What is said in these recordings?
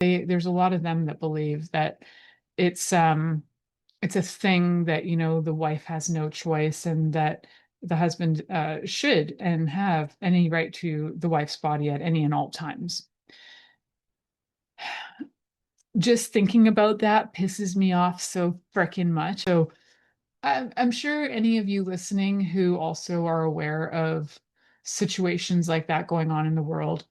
There's a lot of them that believe that it's um it's a thing that, the wife has no choice and that the husband should and have any right to the wife's body at any and all times. Just thinking about that pisses me off so freaking much. So I'm sure any of you listening who also are aware of situations like that going on in the world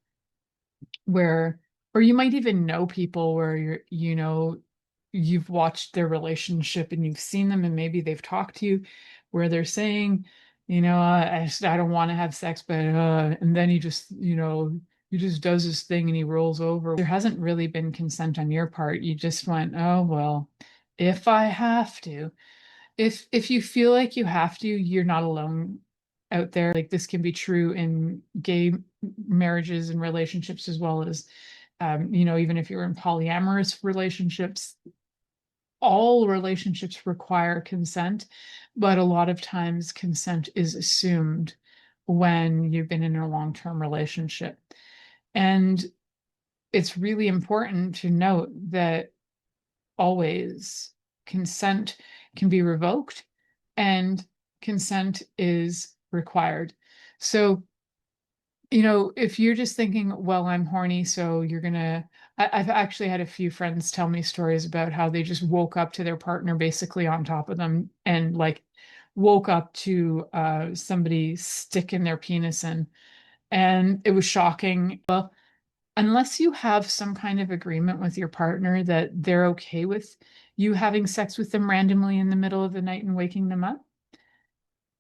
where, or you might even know people where you've watched their relationship and you've seen them and maybe they've talked to you where they're saying, I don't want to have sex, but, and then he just does this thing and he rolls over. There hasn't really been consent on your part. You just went, oh, well, if I have to. If you feel like you have to, you're not alone out there. Like this can be true in gay marriages and relationships as well as even if you're in polyamorous relationships, all relationships require consent, but a lot of times consent is assumed when you've been in a long-term relationship. And it's really important to note that always consent can be revoked and consent is required. So, if you're just thinking, well, I'm horny, so I've actually had a few friends tell me stories about how they just woke up to their partner basically on top of them and like woke up to somebody sticking their penis in. And it was shocking. Well, unless you have some kind of agreement with your partner that they're okay with you having sex with them randomly in the middle of the night and waking them up,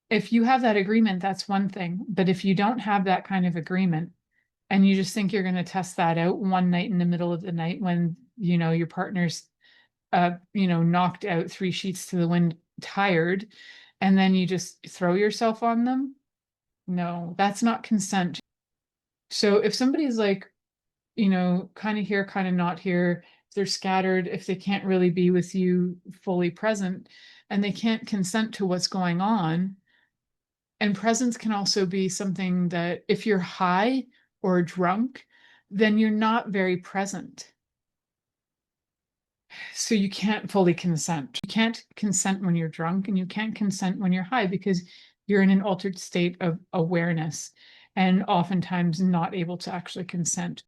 if you have that agreement, that's one thing. But if you don't have that kind of agreement and you just think you're going to test that out one night in the middle of the night when, your partner's, knocked out three sheets to the wind, tired, and then you just throw yourself on them, no, that's not consent. So if somebody's like, kind of here, kind of not here, if they're scattered, if they can't really be with you fully present, and they can't consent to what's going on. And presence can also be something that if you're high or drunk, then you're not very present. So you can't fully consent. You can't consent when you're drunk and you can't consent when you're high because you're in an altered state of awareness and oftentimes not able to actually consent.